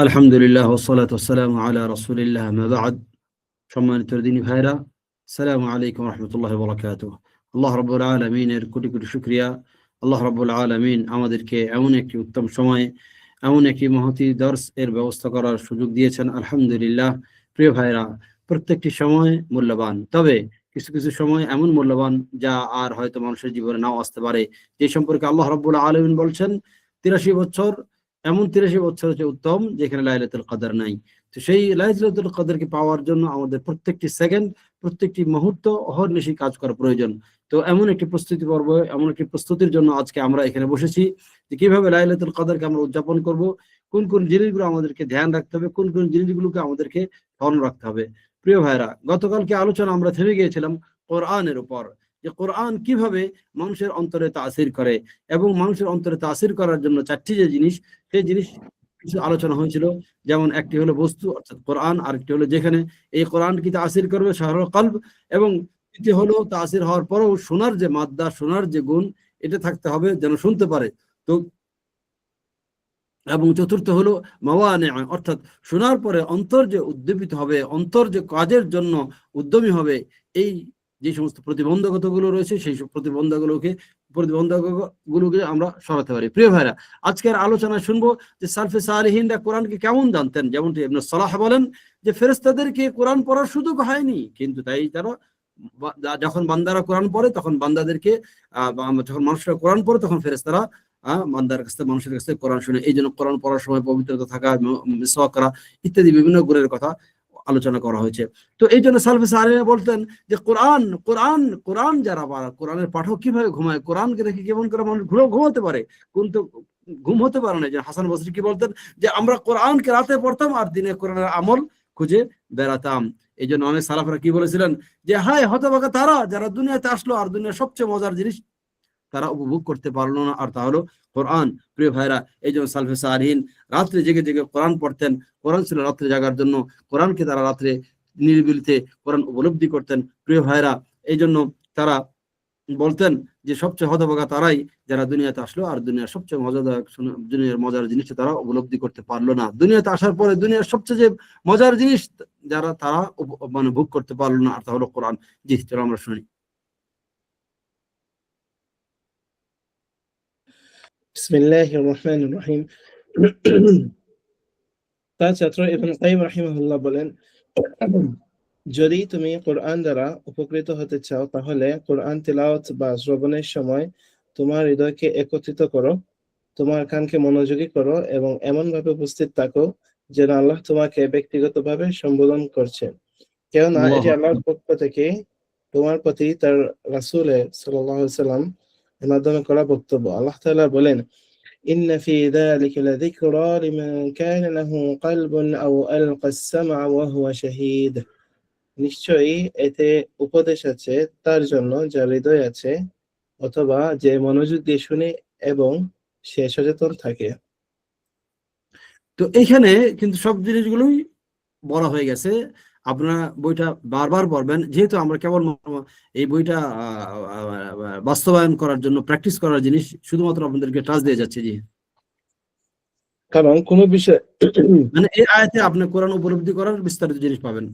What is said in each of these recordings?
আলহামদুলিল্লাহ ওয়াসসালাতু ওয়াসসালামু আলা রাসূলিল্লাহ মা বা'দ। সম্মানিত দিনী ভাইরা, আসসালামু আলাইকুম ওয়া রাহমাতুল্লাহি ওয়া বারাকাতুহু। আল্লাহ রাব্বুল আলামিনের কোটি কোটি শুকরিয়া। আল্লাহ রাব্বুল আলামিন আমাদেরকে এমন একটি উত্তম সময়ে এমন একটি মহতী দর্স এর ব্যবস্থা করার সুযোগ দিয়েছেন, আলহামদুলিল্লাহ। প্রিয় ভাইরা, প্রত্যেকটি সময় মূল্যবান, তবে কিছু কিছু সময় এমন মূল্যবান যা আর হয়তো মানুষের জীবনে নাও আসতে পারে, যে সম্পর্কে আল্লাহ রাব্বুল আলামিন বলছেন 83 বছর, এমন 83 বছর হচ্ছে উত্তম যেখানে লাইলাতুল কদর নাই। তো সেই লাইলাতুল কদরকে পাওয়ার জন্য আমাদের প্রত্যেকটি সেকেন্ড, প্রত্যেকটি মুহূর্ত অহর্নিশি কাজ করা প্রয়োজন। তো এমন একটি প্রস্তুতি পর্ব, এমন একটি প্রস্তুতির জন্য আজকে আমরা এখানে বসেছি, যে কিভাবে লাইলাতুল কদরকে আমরা উদযাপন করব, কোন কোন জিনিসগুলো আমাদেরকে ধ্যান রাখতে হবে, কোন কোন জিনিসগুলোকে আমাদেরকে স্মরণ রাখতে হবে। প্রিয় ভাইরা, গতকালকে আলোচনা আমরা থেমে গিয়েছিলাম কোরআনের উপর, যে কোরআন কিভাবে মানুষের অন্তরে তাসির করে, এবং মানুষের অন্তরে তাসির করার জন্য চারটি যে জিনিস, সেই জিনিস কিছু আলোচনা হয়েছিল। যেমন একটি হলো বস্তু অর্থাৎ কোরআন, আরেকটি হলো যেখানে এই কোরআন কি তাসির করবে শাহরুল কলব, এবং তৃতীয় হলো তাসির হওয়ার পরেও শোনার যে মাদ্দা, শোনার যে গুণ, এটা থাকতে হবে যেন শুনতে পারে। তো এবং চতুর্থ হলো মাওয়ানে, অর্থাৎ শোনার পরে অন্তর যে উদ্দীপিত হবে, অন্তর যে কাজের জন্য উদ্যমী হবে, এই যে সমস্ত প্রতিবন্ধকতাগুলো রয়েছে সেই সব প্রতিবন্ধকগুলোকে আমরা সরাতে পারি। প্রিয় ভাইরা, আজকের আলোচনায় শুনবো যে সালফে সালেহিনরা কোরআনকে কেমন জানতেন। যেমনটি ইবনে সালাহ বলেন যে ফেরেশতাদেরকে কোরআন পড়ার সুযোগ হয়নি, কিন্তু তাই তারা যখন বান্দারা কোরআন পড়ে তখন বান্দাদেরকে যখন মানুষরা কোরআন পড়ে তখন ফেরেশতারা বান্দার কাছে, মানুষের কাছে কোরআন শুনে। এই জন্য কোরআন পড়ার সময় পবিত্রতা থাকা, মিসওয়াক করা ইত্যাদি বিভিন্ন গুণের কথা আলোচনা করা হয়েছে। তো এই জন্য সালফে সালেহিনরা বলতেন যে কোরআন কোরআন কোরআন যারা কোরআনের পাঠক কিভাবে ঘুমায়, কোরআনকে দেখে কেমন করে মানুষ ঘুমাতে পারে, কিন্তু ঘুম হতে পারে না। যে হাসান বসরি কি বলতেন যে আমরা কোরআনকে রাতে পড়তাম আর দিনে কোরআনের আমল খুঁজে বেড়াতাম। এই জন্য অনেক সালাফরা কি বলেছিলেন যে হায় হতভাগা তারা যারা দুনিয়াতে আসলো আর দুনিয়ার সবচেয়ে মজার জিনিস তারা উপভোগ করতে পারলো না, আর তা হলো কোরআন। প্রিয় ভাইরা, এই জন্য সালফে সালেহিন রাত্রে জেগে জেগে কোরআন পড়তেন। কোরআন ছিল রাত্রে জাগার জন্য, কোরআনকে তারা রাত্রে নিরিবিলিতে কোরআন উপলব্ধি করতেন। প্রিয় ভাইরা, এই জন্য তারা বলতেন যে সবচেয়ে হতভাগা তারাই যারা দুনিয়াতে আসলো আর দুনিয়ার সবচেয়ে মজাদার, দুনিয়ার মজার জিনিসটা তারা উপলব্ধি করতে পারলো না। দুনিয়াতে আসার পরে দুনিয়ার সবচেয়ে যে মজার জিনিস যারা তারা মানে ভোগ করতে পারলো না, আর তা হলো কোরআন। জি, চলো আমরা শুনি। বিসমিল্লাহির রহমানির রহিম। তার ছাত্র ইবনে কাইয়িম রাহিমাহুল্লাহ বলেন, যদি তুমি কোরআন দ্বারা উপকৃত হতে চাও তাহলে কোরআন তিলাওয়াত বা শ্রবণের সময় তোমার হৃদয়কে একত্রিত করো, তোমার কানকে মনোযোগী করো এবং এমনভাবে উপস্থিত থাকো যেন আল্লাহ তোমাকে ব্যক্তিগতভাবে সম্বোধন করছেন। কেননা এটি আল্লাহর পক্ষ থেকে তোমার প্রতি তার রাসূল সাল্লাল্লাহু আলাইহি ওয়াসাল্লাম এর মাধ্যমে করা বক্তব্য। আল্লাহ তাআলা বলেন, ইন্না ফি যালিকা লাযিকরা লিমান কানা লাহু কলবুন আও আলকাস সামআ ওয়া হুয়া শাহীদ। নিশ্চয়ই এতে উপদেশ আছে তার জন্য যার হৃদয় আছে অথবা যে মনোযোগ দিয়ে শুনে এবং সে সচেতন থাকে। তো এইখানে কিন্তু সব জিনিসগুলোই বলা হয়ে গেছে। আপনারা বইটা বারবার পড়বেন, যেহেতু আমরা কেবল এই বইটা বাস্তবায়ন করার জন্য প্র্যাকটিস করার জিনিস শুধুমাত্র আপনাদেরকে টাচ দিয়ে যাচ্ছে। জি, কারণ কোনো বিষয় মানে এই আয়াতে আপনি কোরআন উপলব্ধি করার বিস্তারিত জিনিস পাবেন।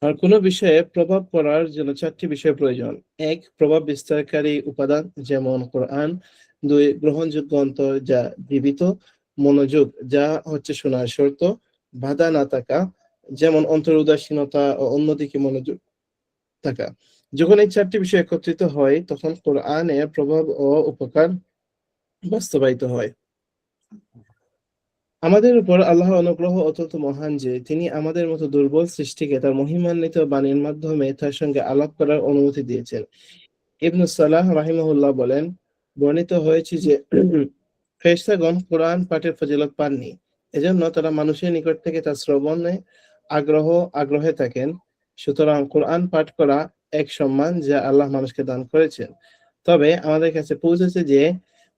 আর কোনো বিষয়ে প্রভাব পড়ার জন্য চারটি বিষয় প্রয়োজন। এক, প্রভাব বিস্তারকারী উপাদান যেমন কোরআন। দুই, গ্রহণযোগ্য অন্তর যা জীবিত। মনোযোগ যা হচ্ছে শোনার শর্ত। বাধা না থাকা যেমন অন্তর উদাসীনতা ও অন্যদিকে মনোযোগ থাকা। যখন এই চারটি বিষয় একত্রিত হয় তখন কোরআনের প্রভাব ও উপকার বাস্তবায়িত হয়। আমাদের উপর আল্লাহর অনুগ্রহ অত্যন্ত মহান যে তিনি আমাদের মতো দুর্বল সৃষ্টিকে তার মহিমান্বিত বাণীর মাধ্যমে তার সঙ্গে আলাপ করার অনুমতি দিয়েছেন। ইবনে সালাহ রাহিমাহুল্লাহ বলেন, বর্ণিত হয়েছে যে ফেরেশতাগণ কোরআন পাঠের ফজিলত পাননি, এজন্য তারা মানুষের নিকট থেকে তার শ্রবণে আগ্রহে থাকেন। সুতরাং কোরআন পাঠ করা এক সম্মান যা আল্লাহ মানুষকে দান করেছেন। তবে আমাদের কাছে পৌঁছেছে যে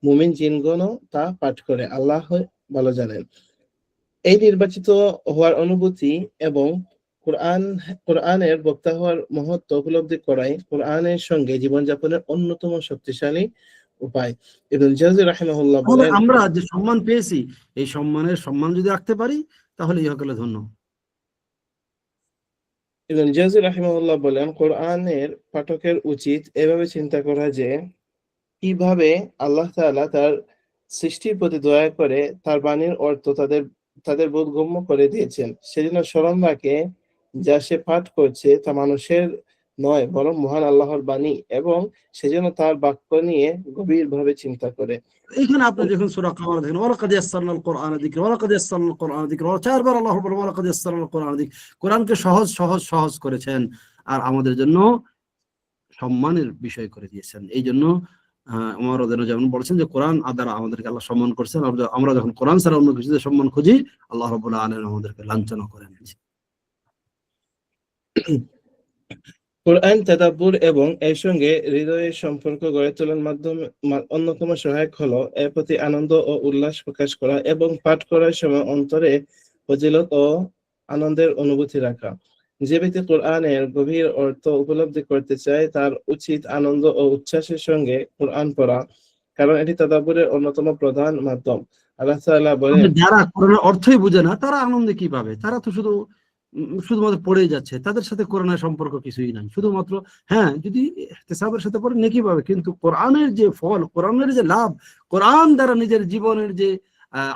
মুমিন জিনগণও তা পাঠ করে, আল্লাহ ভালো জানেন। এই নির্বাচিত হওয়ার অনুভূতি এবং কোরআনের বক্তা হওয়ার মহত্ব উপলব্ধি করাই কোরআনের সঙ্গে জীবনযাপনের অন্যতম শক্তিশালী উপায়। ইবনুল জাওজি রাহিমাহুল্লাহ তাহলে বলেন, আমরা যে সম্মান পেয়েছি, এই সম্মান যদি রাখতে পারি, তাহলে ইহকালে ধন্য। ইবনুল জাওজি রাহিমাহুল্লাহ বলেন, কোরআনের পাঠকের উচিত এভাবে চিন্তা করা যে কিভাবে আল্লাহ তাআলা তার সৃষ্টির প্রতি দয়া করে তার বাণীর অর্থ তাদের বোধগম্য করে দিয়েছেন। সেজন্য স্মরণ রাখে যা সে পাঠ করছে তা মানুষের নয় বরং মহান আল্লাহর বাণী, এবং সেজন্য তার বাক্য নিয়ে গভীরভাবে চিন্তা করে। এখানে আপনি যখন সূরা কামার দেখেন, ওয়ালাকাদ ইয়াসসারনাল কোরআনা যিকরা, ওয়ালাকাদ ইয়াসসারনাল কোরআনা যিকরা, চারবার আল্লাহ বলেন ওয়ালাকাদ ইয়াসসারনাল কোরআনা যিকরা। কোরআনকে সহজ সহজ সহজ করেছেন আর আমাদের জন্য সম্মানের বিষয় করে দিয়েছেন। এই জন্য ওমর রাদিয়াল্লাহু যেমন বলেছেন যে কোরআন দ্বারা আমাদেরকে আল্লাহ সম্মান করছেন। আমরা যখন কোরআন ছাড়া অন্য কিছুতে সম্মান খুঁজি, আল্লাহ রাব্বুল আলামিন আমাদেরকে লাঞ্ছনা করেন। কোরআন তাদাব্বুর এবং এর সঙ্গে হৃদয়ের সম্পর্ক গড়ে তোলার মাধ্যমে অন্যতম সহায়ক হলো এর প্রতি আনন্দ ও উল্লাস প্রকাশ করা এবং পাঠ করার সময় অন্তরে ফজিলত ও আনন্দের অনুভূতি রাখা। যে ব্যক্তি কোরআনের গভীর অর্থ উপলব্ধি করতে চায় তার উচিত আনন্দ ও উচ্ছ্বাসের সঙ্গে কোরআন পড়া, কারণ এটি তাদাব্বুরের অন্যতম প্রধান মাধ্যম। আল্লাহ তাআলা বলেন, যারা কোরআনের অর্থই বুঝে না, তারা আনন্দে কি পাবে? তারা তো শুধুমাত্র পড়েই যাচ্ছে, তাদের সাথে কোরআনের সম্পর্ক কিছুই নাই। শুধুমাত্র হ্যাঁ, যদি ইহতিসাবের সাথে পড়ে নেকি পাবে, কিন্তু কোরআনের যে ফল, কোরআনের যে লাভ, কোরআন দ্বারা নিজের জীবনের যে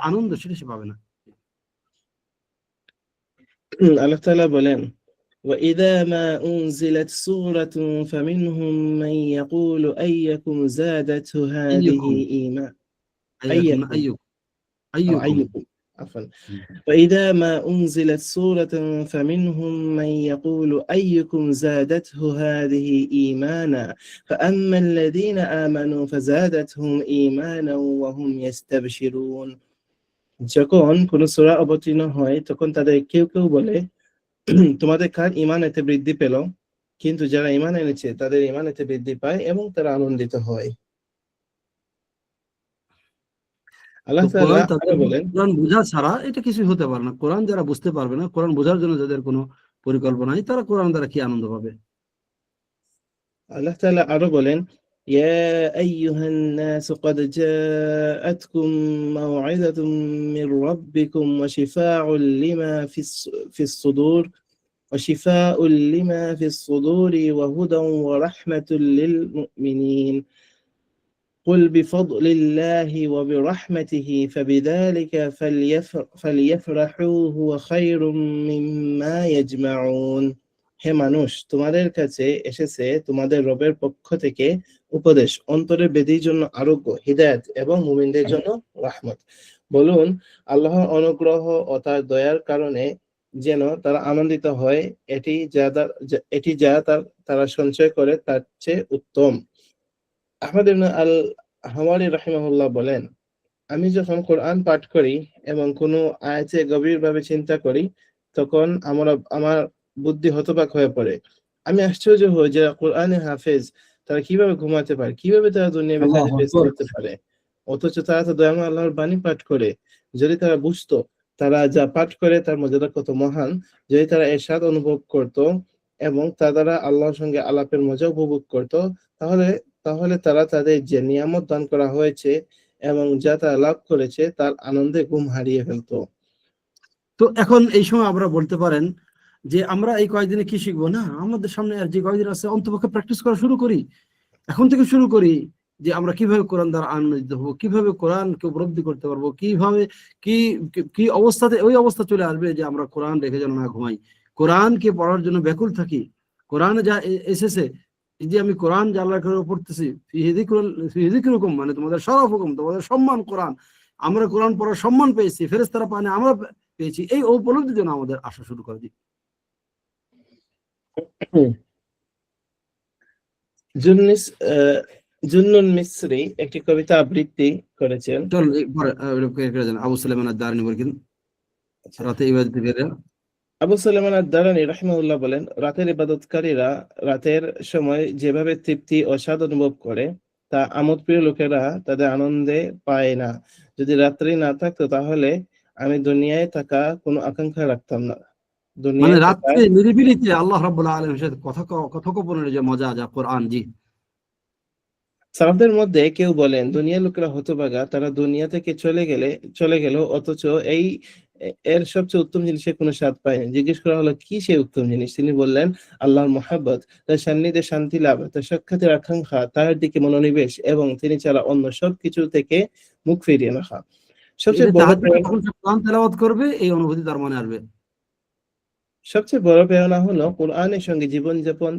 আনন্দ, সেটা সে পাবে না। আল্লাহ তাআলা বলেন, وإذا ما أنزلت سورة فمنهم من يقول أيكم زادته هذه আইয়ুকুম إيمان. আইয়াকুম না أيكم আইয়ুক أو আইয়ুকুম। أيكم عفوا. وإذا ما أنزلت سورة فمنهم من يقول أيكم زادته هذه إيمانا فأما الذين آمنوا فزادتهم إيمانا وهم يستبشرون. যখন কোন সূরা অবতীর্ণ হয় তখন তাদের কেউ কেউ বলে, তোমাদের কার ঈমান এতে বৃদ্ধি পেল? কিন্তু যারা ঈমান এনেছে তাদের ঈমান এতে বৃদ্ধি পায় এবং তারা আনন্দিত হয়। আল্লাহ তো তাআলা কোরআন আরো তাদের বলেন, কোরআন বোঝা ছাড়া এটা কিছুই হতে পারে না। কোরআন যারা বুঝতে পারবে না, কোরআন বোঝার জন্য যাদের কোনো পরিকল্পনা নেই, তারা কোরআন দ্বারা কি আনন্দ পাবে? আল্লাহ তাআলা আরো বলেন, ইয়া আইয়ুহান নাস ক্বাদ জাআতকুম মাউইযাতুম মির রাব্বিকুম ওয়া শিফাউন লিমা ফিস সুদূর ওয়া শিফাউন লিমা ফিস সুদূরি ওয়া হুদান ওয়া রাহমাতুল লিল মুমিনিন। قل بفضل الله وبرحمته فبذلك فليفرحوا هو خير مما يجمعون. হে মানুষ, তোমাদের কাছে এসেছে তোমাদের রবের পক্ষ থেকে উপদেশ, অন্তরের বেদির জন্য আরোগ্য, হিদায়াত এবং মুমিনদের জন্য রাহমত। বলুন, আল্লাহর অনুগ্রহ ও তার দয়ার কারণে যেন তারা আনন্দিত হয়, এটি যা তারা সঞ্চয় করে তার চেয়ে উত্তম। আহমদ ইবনে আল হাওয়ারি রাহিমাহুল্লাহ বলেন, আমি যখন কোরআন পাঠ করি এবং কোনো আয়াতে গভীরভাবে চিন্তা করি তখন আমার বুদ্ধি হতবাক হয়ে পড়ে। আমি আশ্চর্য হই যে কোরআনে হাফেজ তারা কিভাবে ঘুমাতে পারে, কিভাবে তারা দুনিয়াবি কাজে আল্লাহু ব্যস্ত আকবার। হতে পারে, অথচ তারা তো দয়াময় আল্লাহর বাণী পাঠ করে। যদি তারা বুঝতো তারা যা পাঠ করে তার মর্যাদা কত মহান, যদি তারা এর স্বাদ অনুভব করত এবং তা দ্বারা আল্লাহর সঙ্গে আলাপের মজা উপভোগ করত, তাহলে তাহলে তারা তাদের যে নিয়ামত দান করা হয়েছে এবং যা তারা লাভ করেছে তার আনন্দে ঘুম হারিয়ে ফেলতো। তো এখন এই সময় আমরা বলতে পারেন যে আমরা এই কয়েকদিনে কি শিখবো? না, আমাদের সামনে আর যে কয়েকদিন আছে অন্তপক্ষে প্র্যাকটিস করা শুরু করি, এখন থেকে শুরু করি, যে আমরা কিভাবে কোরআন দ্বারা আনন্দিত হবো, কিভাবে কোরআনকে উপলব্ধি করতে পারবো, কিভাবে কি কি অবস্থাতে ওই অবস্থা চলে আসবে যে আমরা কোরআন রেখে যেন না ঘুমাই, কোরআনকে পড়ার জন্য ব্যাকুল থাকি। কোরআনে যা এসেছে, এই যে আমি কোরআন যা আল্লাহ করে পড়তেছি, ফি যিকরুকুম মানে তোমাদের শরফ হুকুম, তোমাদের সম্মান কোরআন, আমরা কোরআন পড়ার সম্মান পেয়েছি, ফেরেশতারা পানে আমরা পেয়েছি, এই উপলব্ধির জন্য আমাদের আসা শুরু করে দিই। জুন্নুন মিসরি একটি কবিতা আবৃত্তি করেছেন। চল পরে আবু সুলাইমান আদ-দারানি বলেন, রাতে ইবাদতে বের আবু সুলাইমান আদ-দারানি রাহিমাহুল্লাহ বলেন, রাতের ইবাদতকারীরা রাতের সময় যেভাবে তৃপ্তি ও স্বাদ অনুভব করে তা আমোদপ্রিয় লোকেরা তাদের আনন্দে পায় না। যদি রাত্রি না থাকতো তাহলে আমি দুনিয়ায় থাকা কোনো আকাঙ্ক্ষা রাখতাম না। মানে দুনিয়ায় থাকা রাত্রে নিরিবিলিতে আল্লাহ রাব্বুল আলামিনের সাথে কথোপকথনের যে মজা, যা কোরআন। জি সালাফদের মধ্যে কেউ বলেন, দুনিয়ার লোকেরা হতভাগা, তারা দুনিয়া থেকে চলে গেল, অথচ এর সবচেয়ে উত্তম জিনিসের কোনো স্বাদ পায়নি। জিজ্ঞেস করা হলো, কি সেই উত্তম জিনিস? তিনি বললেন, আল্লাহর মহাব্বত, তার সান্নিধ্যে শান্তি লাভ, তার সাক্ষাতের আকাঙ্ক্ষা, তার দিকে মনোনিবেশ এবং তিনি ছাড়া অন্য সব কিছু থেকে মুখ ফিরিয়ে রাখা। সবচেয়ে বড় প্রেরণা কোরআন তেলাওয়াত করবে, এই অনুভূতি তার মনে আসবে। সবচেয়ে বড় প্রেরণা হলো কোরআনের সঙ্গে জীবনযাপন,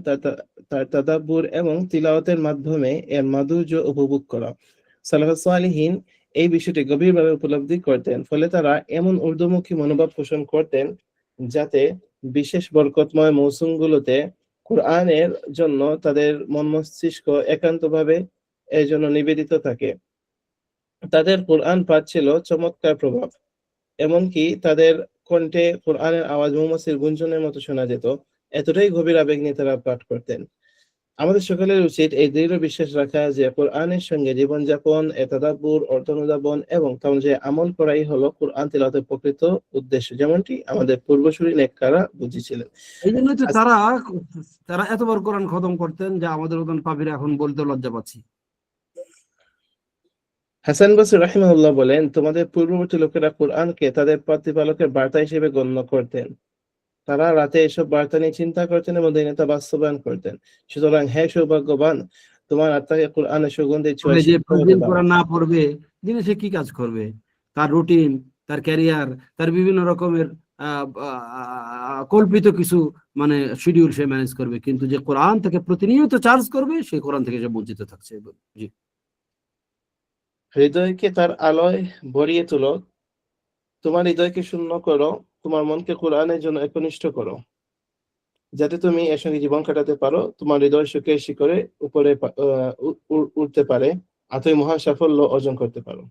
তার তাদাব্বুর এবং তিলাওয়াতের মাধ্যমে এর মাধুর্য উপভোগ করা। সালাফুস সালিহিন এই বিষয়টি গভীরভাবে উপলব্ধি করতেন, ফলে তারা এমন ঊর্ধ্বমুখী মনোভাব পোষণ করতেন যাতে বিশেষ বরকতময় মৌসুমগুলোতে কোরআনের জন্য তাদের মন মস্তিষ্ক একান্তভাবে এর জন্য নিবেদিত থাকে। তাদের কোরআন পাঠ ছিল চমৎকার প্রভাব, এমনকি তাদের কণ্ঠে কোরআনের আওয়াজ মৌমাছির গুঞ্জনের মতো শোনা যেত। এতটাই গভীর আবেগ নিয়ে তারা পাঠ করতেন। আমাদের সকলের উচিত এই দৃঢ় বিশ্বাস রাখা যে কোরআনের সঙ্গে জীবনযাপন, তাদাব্বুর, অর্থ অনুধাবন এবং তা অনুযায়ী আমল করাই হলো কোরআন তিলাওয়াতের প্রকৃত উদ্দেশ্য, যেমনটি আমাদের পূর্বসূরি নেককাররা বুঝেছিলেন। এই জন্যই তো তারা এতবার কোরআন খতম করতেন যে আমাদের মতন পাপীরা এখন বলতে লজ্জা পাচ্ছি। হাসান বসরি রাহিমাহুল্লাহ বলেন, তোমাদের পূর্ববর্তী লোকেরা কোরআনকে তাদের প্রতিপালকের বার্তা হিসেবে গণ্য করতেন। তারা রাতে এসব বার্তা নিয়ে চিন্তা করতেন এবং দিনে তা বাস্তবায়ন করতেন। সুতরাং হে সৌভাগ্যবান, তোমার আত্মাকে কোরআনের সুগন্ধে ছোঁয়া যে সিক্ত হতে প্রতিদিন দাও। কোরআন না পড়বে, দিনে সে কি কাজ করবে? তার রুটিন, তার ক্যারিয়ার, তার বিভিন্ন রকমের কল্পিত কিছু মানে শিডিউল সে ম্যানেজ করবে, কিন্তু যে কোরআন থেকে প্রতিনিয়ত চার্জ করবে, সেই কোরআন থেকে সে বঞ্চিত থাকছে। জি। হৃদয়কে তার আলোয় ভরিয়ে তোলো, তোমার হৃদয়কে শূন্য করো, তোমার মনকে কোরআনের জন্য একনিষ্ঠ করো, যাতে তুমি এর সঙ্গে জীবন কাটাতে পারো, তোমার হৃদয় সুখের শিখরে উপরে উঠতে পারে, আর তুমি মহা সাফল্য অর্জন করতে পারো।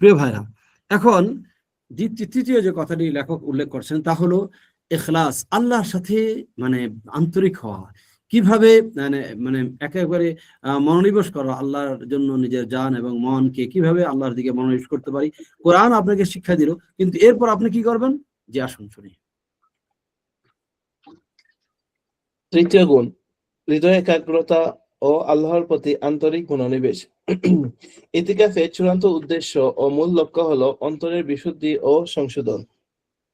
প্রিয় ভাইরা, এখন তৃতীয় যে কথাটি লেখক উল্লেখ করছেন তা হলো ইখলাস, আল্লাহর সাথে মানে আন্তরিক হওয়া। কিভাবে মানে মানে একেবারে মনোনিবেশ করা আল্লাহর জন্য নিজের জান এবং মনকে, কিভাবে আল্লাহর দিকে মনোনিবেশ করতে পারি, কোরআন আপনাকে শিক্ষা দিল, কিন্তু এরপর আপনি কি করবেন? যে আসুন শুনি। তৃতীয় গুণ, হৃদয় একাগ্রতা ও আল্লাহর প্রতি আন্তরিক মনোনিবেশ। ইতিকাফের চূড়ান্ত উদ্দেশ্য ও মূল লক্ষ্য হলো অন্তরের বিশুদ্ধি ও সংশোধন।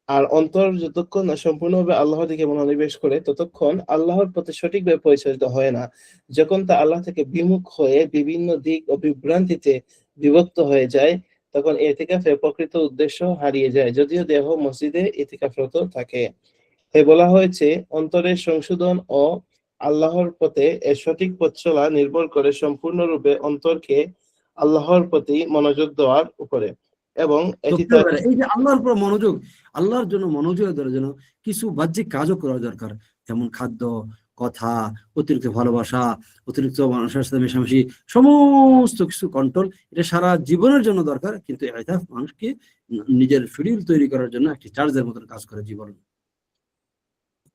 আর অন্তর যতক্ষণ না সম্পূর্ণভাবে আল্লাহর দিকে মনোনিবেশ করে, ততক্ষণ আল্লাহর প্রতি সঠিকভাবে পরিচালিত হয় না। যখন তা আল্লাহ থেকে বিমুখ হয়ে বিভিন্ন দিক ও বিভ্রান্তিতে বিভক্ত হয়ে যায়, তখন ইতিকাফের প্রকৃত উদ্দেশ্য হারিয়ে যায়, যদিও দেহ মসজিদে ইতিকাফরত থাকে। বলা হয়েছে, অন্তরের সংশোধন ও আল্লাহর পথে এর সঠিক পথ চলা নির্ভর করে সম্পূর্ণরূপে অন্তরকে আল্লাহর প্রতি মনোযোগ দেওয়ার উপরে, এবং এটি তার এই যে আল্লাহর উপর মনোযোগ, আল্লাহর জন্য মনোযোগ দেওয়ার জন্য কিছু বাহ্যিক কাজও করা দরকার, যেমন খাদ্য, কথা, অতিরিক্ত ভালোবাসা, অতিরিক্ত মানুষের সাথে মেশামেশি, সমস্ত কিছু কন্ট্রোল, এটা সারা জীবনের জন্য দরকার। কিন্তু এটা মানুষকে নিজের শিডিউল তৈরি করার জন্য একটি চার্জের মতন কাজ করে জীবন।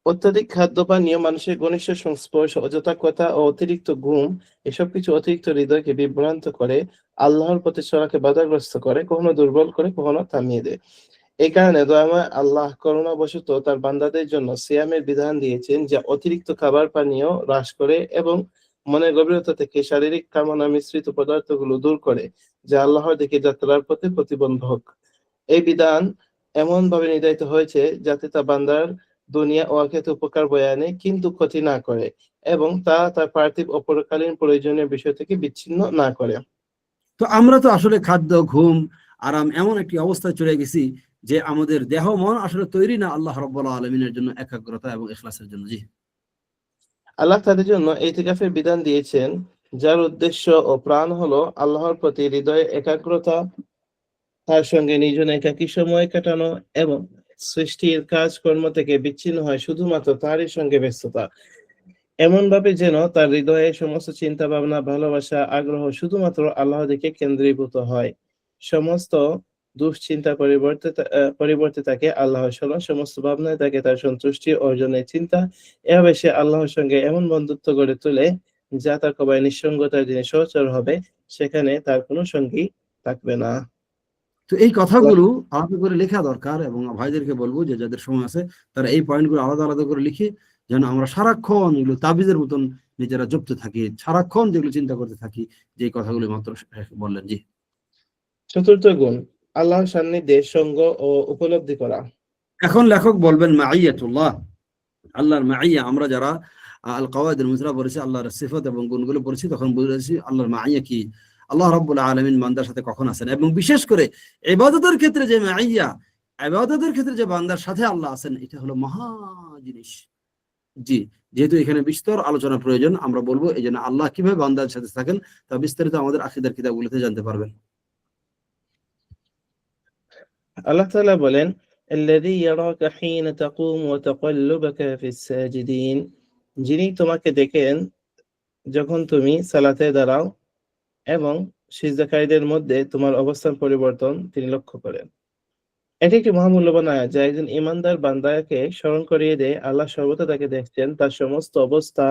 অত্যাধিক খাদ্যপানীয়, মানুষের ঘনিষ্ঠ সংস্পর্শ, অযথা কথা ও অতিরিক্ত ঘুম, এসব কিছু অতিরিক্ত হৃদয়কে বিভ্রান্ত করে, আল্লাহর প্রতি চলাকে বাধাগ্রস্ত করে, কখনো দুর্বল করে, কখনো থামিয়ে দেয়। এই কারণে দয়াময় আল্লাহ করুণাবশত তার বান্দাদের জন্য সিয়ামের বিধান দিয়েছেন, যা অতিরিক্ত খাবার পানীয় হ্রাস করে এবং মনের গভীরতা থেকে শারীরিক কামনা মিশ্রিত পদার্থগুলো দূর করে, যা আল্লাহর দিকে যাত্রার পথে প্রতিবন্ধক। এই বিধান এমন ভাবে নির্ধারিত হয়েছে যাতে তা বান্দার দুনিয়া ও আখিরাতে উপকার বয়ে আনে, কিন্তু ক্ষতি না করে, এবং তা তার পার্থিব ও পরকালীন প্রয়োজনীয় বিষয় থেকে বিচ্ছিন্ন না করে। তো আমরা তো আসলে খাদ্য, ঘুম, আরাম এমন একটি অবস্থায় চলে গেছি যে আমাদের দেহ মন আসলে তৈরি না আল্লাহ রাব্বুল আলামিনের জন্য একাগ্রতা এবং ইখলাসের জন্য। জি। আল্লাহ তাদের জন্য ইতিকাফের বিধান দিয়েছেন, যার উদ্দেশ্য ও প্রাণ হলো আল্লাহর প্রতি হৃদয়ে একাগ্রতা, তার সঙ্গে নির্জনে একাকী সময় কাটানো এবং সৃষ্টির কাজকর্ম থেকে বিচ্ছিন্ন হয় শুধুমাত্র তারই সঙ্গে ব্যস্ততা, এমন ভাবে যেন তার হৃদয়ে সমস্ত চিন্তা ভাবনা, ভালোবাসা, আগ্রহ শুধুমাত্র আল্লাহর দিকে কেন্দ্রীভূত হয়। সমস্ত দুশ্চিন্তার পরিবর্তে তাকে আল্লাহর স্মরণ, সমস্ত ভাবনায় তাকে তার সন্তুষ্টি অর্জনের চিন্তা। এভাবে সে আল্লাহর সঙ্গে এমন বন্ধুত্ব গড়ে তোলে যা তার কবায় নিঃসঙ্গতার দিনে সহচর হবে, সেখানে তার কোনো সঙ্গী থাকবে না। তো এই কথাগুলো আলাদা করে লেখা দরকার, এবং ভাইদেরকে বলবো যে যাদের সময় আছে তারা এই পয়েন্টগুলো আলাদা আলাদা করে লিখে, যেন আমরা সারাক্ষণ এগুলো তাবিজের মতন নিজেরা জপ্ত থাকি, সারাক্ষণ যেগুলো চিন্তা করতে থাকি, যে কথাগুলো মাত্র বললেন। জি। চতুর্থ গুণ, আল্লাহর সান্নিধ্যে সঙ্গ ও উপলব্ধি করা। এখন লেখক বলবেন মাইয়াতুল্লাহ, আল্লাহর মাইয়া। আমরা যারা আল কাওয়াইদুল মুসলা পড়েছি, আল্লাহর সিফাত এবং গুণগুলো পড়েছি, তখন বুঝেছি আল্লাহর মাইয়া কি, আল্লাহ রাব্বুল আলামিন বান্দার সাথে কখন আছেন, এবং বিশেষ করে ইবাদতের ক্ষেত্রে যে মাইয়া, ইবাদতের ক্ষেত্রে যে বান্দার সাথে আল্লাহ আছেন, এটা হলো মহা জিনিস। জি, যেহেতু এখানে বিস্তর আলোচনা প্রয়োজন, আমরা বলবো এই জন্য আল্লাহ কিভাবে বান্দার সাথে থাকেন তা বিস্তারিত আমাদের আকীদার কিতাবগুলোতে জানতে পারবেন। আল্লাহ তাআলা বলেন, আল্লাযী ইয়ারাকা হিনা তাকুম ওয়া তাকাল্লুবাকা ফিস সাজিদিন, যিনি তোমাকে দেখেন যখন তুমি সালাতে দাঁড়াও এবং সিজদাকারীদের মধ্যে তোমার অবস্থান পরিবর্তন তিনি লক্ষ্য করেন। এটি একটি মহামূল্যবান আয়াত, যা একজন ঈমানদার বান্দাকে স্মরণ করিয়ে দেয় আল্লাহ সর্বদা তাকে দেখছেন, তার সমস্ত অবস্থা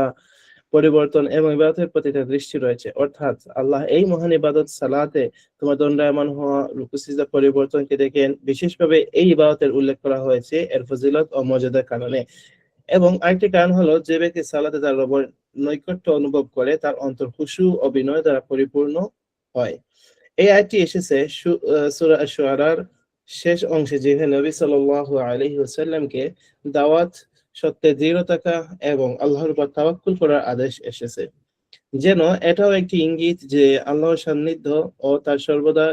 পরিবর্তন এবং ইবাদতের প্রতি তার দৃষ্টি রয়েছে। অর্থাৎ আল্লাহ এই মহান ইবাদত সালাতে তোমার দণ্ডায়মান হওয়া, রুকু সিজদা পরিবর্তনকে দেখেন। বিশেষভাবে এই ইবাদতের উল্লেখ করা হয়েছে এর ফজিলত ও মর্যাদার কারণে। এবং আরেকটি কারণ হলো, যে ব্যক্তি সালাতে তার রবের নৈকট্য অনুভব করে, তার অন্তর খুশু ও বিনয় দ্বারা পরিপূর্ণ হয়। এই আয়াতটি এসেছে সূরা আশ-শুআরার শেষ অংশে, যেখানে নবী সাল্লাল্লাহু আলাইহি ওয়াসাল্লামকে দাওয়াত সত্ত্বে দৃঢ় থাকা এবং আল্লাহর উপর তাওয়াক্কুল করার আদেশ এসেছে। যেন এটাও একটি ইঙ্গিত যে আল্লাহর সান্নিধ্য ও তার সর্বদা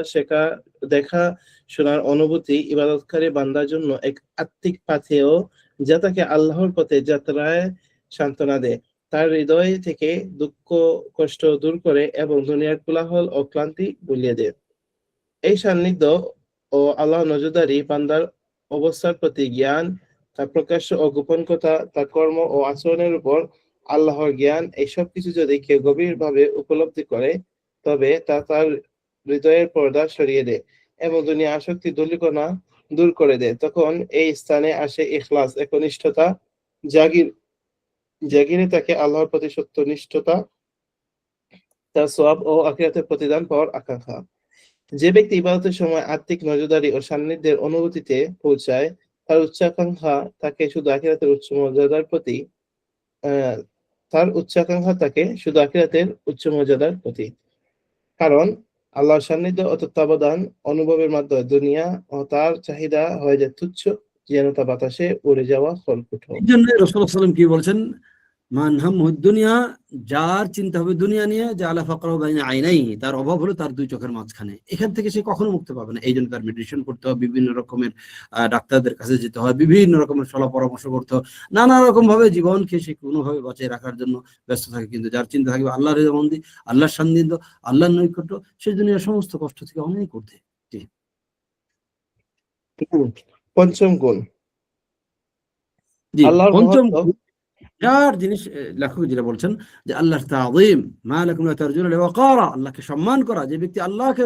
দেখা শোনার অনুভূতি ইবাদতকারী বান্দার জন্য এক আত্মিক পাথেয়, যা তাকে আল্লাহর পথে যাত্রায় সান্ত্বনা দেয়, তার হৃদয় থেকে দুঃখ কষ্ট দূর করে এবং দুনিয়ার কোলাহল ও ক্লান্তি ভুলিয়ে দেয়। এই সান্নিধ্য ও আল্লাহর নজরদারি বান্দার অবস্থার প্রতি জ্ঞান, তার প্রকাশ্য ও গোপন কথা, তার কর্ম ও আচরণের উপর আল্লাহর জ্ঞান, এই সব কিছু যদি কেউ গভীরভাবে উপলব্ধি করে, তবে তা তার হৃদয়ের পর্দা সরিয়ে দেয় এবং দুনিয়া আসক্তি ধূলিকণা দূর করে দেয়। তখন এই স্থানে আসে ইখলাস, একনিষ্ঠতা জাগিরে তাকে আল্লাহর প্রতি সত্যনিষ্ঠতা, তার সওয়াব ও আখিরাতের প্রতিদান পাওয়ার আকাঙ্ক্ষা। যে ব্যক্তি ইবাদতের সময় আত্মিক নজরদারি ও সান্নিধ্যের অনুভূতিতে পৌঁছায়, তার উচ্চাকাঙ্ক্ষা তাকে শুধু আখিরাতের উচ্চ মর্যাদার প্রতি আহ, তার উচ্চাকাঙ্ক্ষা তাকে শুধু আখিরাতের উচ্চ মর্যাদার প্রতি। কারণ আল্লাহর সান্নিধ্য ও তত্ত্বাবধান অনুভবের মাধ্যমে দুনিয়া ও তার চাহিদা হয়ে যায় তুচ্ছ, যেন তা বাতাসে উড়ে যাওয়া খড়কুটো। এই জন্য রাসূলুল্লাহ সাল্লাল্লাহু আলাইহি ওয়াসাল্লাম কি বলছেন, মান হামহুদ দুনিয়া, যার চিন্তা হবে দুনিয়া নিয়ে, জাআলা ফাকরাহু বাইনা আইনাইহি, তার অভাব হলো তার দুই চোখের মাঝখানে। এখান থেকে সে কখনো মুক্তি পাবে না। এই জন্য তার মেডিটেশন করতে হবে, বিভিন্ন রকমের ডাক্তারদের কাছে যেতে হয়, বিভিন্ন রকমের সলা পরামর্শ করতে হয়, নানা রকম ভাবে জীবনকে সে কোনোভাবে বাঁচিয়ে রাখার জন্য ব্যস্ত থাকে। কিন্তু যার চিন্তা থাকবে আল্লাহর রেজামন্দি, আল্লাহর সান্নিধ্য, আল্লাহর নৈকট্য, সে দুনিয়ার সমস্ত কষ্ট থেকে অনেক ঊর্ধ্বে। জি। পঞ্চম গুণ, জি, আল্লাহর পঞ্চম মহত্ব। যার জিনিস, লেখক যেটা বলছেন যে আল্লাহর তাযীম, মা লাকুম লা তারজুনা লিওয়াকারা, আল্লাহকে সম্মান করা। যে ব্যক্তি আল্লাহকে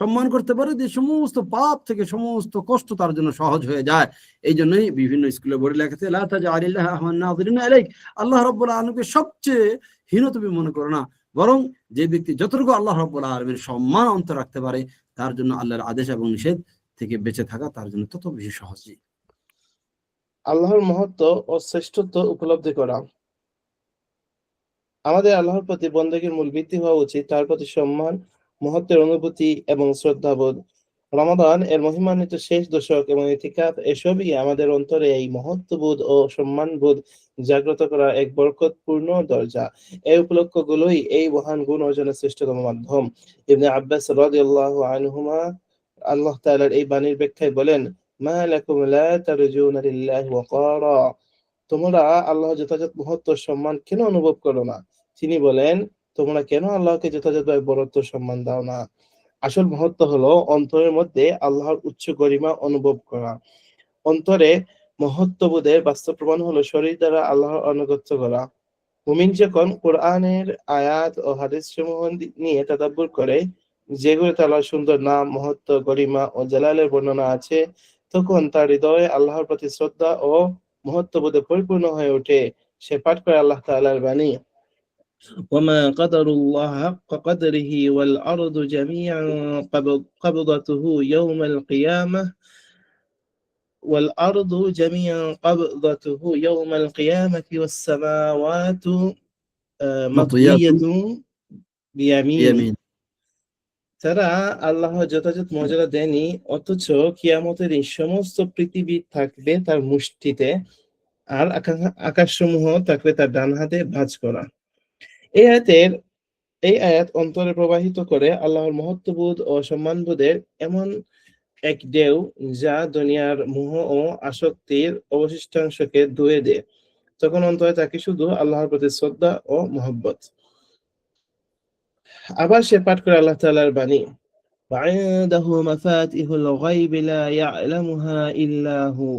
সম্মান করতে পারে, যে সমস্ত পাপ থেকে সমস্ত কষ্ট তার জন্য সহজ হয়ে যায়। এই জন্যই বিভিন্ন স্কুলে বোর্ডে লেখা আছে, লা তাজআলিল্লাহ আহওয়ান নাযিরিনা ইলাইক, আল্লাহ রাব্বুল আলামিনকে সবচেয়ে হীন তুমি মনে করো না, বরং যে ব্যক্তি যতটুকু আল্লাহ রাব্বুল আলামিনের সম্মান অন্তর রাখতে পারে, তার জন্য আল্লাহর আদেশ এবং নিষেধ থেকে বেঁচে থাকা তার জন্য তত বেশি সহজ। আল্লাহর মহত্ব ও শ্রেষ্ঠত্ব উপলব্ধি করা। আমাদের আল্লাহর প্রতি বন্দেগীর মূল ভিত্তি হওয়া উচিত তার প্রতি সম্মান, মহত্বের অনুভূতি এবং শ্রদ্ধাবোধ। রমাদান এর মহিমান্বিত শেষ দশক এবং ইতিকাফ, এসবই আমাদের অন্তরে এই মহত্ববোধ ও সম্মানবোধ জাগ্রত করা এক বরকতপূর্ণ দরজা। এই উপলক্ষগুলোই এই মহান গুণ অর্জনের শ্রেষ্ঠতম মাধ্যম। ইবনে আব্বাস রাদিয়াল্লাহু আনহুমা আল্লাহ তাআলার এই বাণীর ব্যাখ্যায় বলেন, মা লাকুম লা তারজুনা লিল্লাহি ওয়াকারা, তোমরা আল্লাহর যথাযথ মহত্ব সম্মান কেন অনুভব করো না? তিনি বলেন, তোমরা কেন আল্লাহকে যথাযথভাবে বরত্ব সম্মান দাও না? আসল মহত্ব হলো অন্তরের মধ্যে আল্লাহর উচ্চ গরিমা অনুভব করা। অন্তরে মহত্ববোধের বাস্তব প্রমাণ হলো শরীর দ্বারা আল্লাহর আনুগত্য করা। মুমিন যখন কোরআনের আয়াত ও হাদিস সমূহ নিয়ে তাদাব্বুর করে, যেগুলোতে আল্লাহর সুন্দর নাম, মহত্ব, গরিমা ও জালালের বর্ণনা আছে, তখন তার হৃদয়ে আল্লাহর প্রতি শ্রদ্ধা ও মহত্ববোধে পরিপূর্ণ হয়ে ওঠে। সে পাঠ করে আল্লাহ তাআলার বাণী, ওয়ামা কাদারুল্লাহ হাক্কা কদরিহি ওয়াল আরদু জামিআন কবদতুহু ইয়াওমাল কিয়ামাহ والأرض جميعا قبضته يوم القيامة والسماوات মাতউইয়াতুন বিয়ামিনি। বিয়ামিন। তারা আল্লাহ যথাযথ মর্যাদা দেননি, অথচ কিয়ামতের এই সমস্ত পৃথিবী থাকবে তার মুষ্টিতে, আর আকাশসমূহ থাকবে তার ডান হাতে ভাঁজ করা। এই আয়াতের এই আয়াত অন্তরে প্রবাহিত করে আল্লাহর মহত্ববোধ ও সম্মানবোধের এমন এক ঢেউ, যা দুনিয়ার মোহ ও আসক্তির অবশিষ্টাংশকে ধুয়ে দেয়। তখন অন্তরে থাকে শুধু আল্লাহর প্রতি শ্রদ্ধা ও মহব্বত। আবার সে পাঠ করে আল্লাহ তাআলার বাণী, وعنده مفاتح الغيب لا يعلمها إلا هو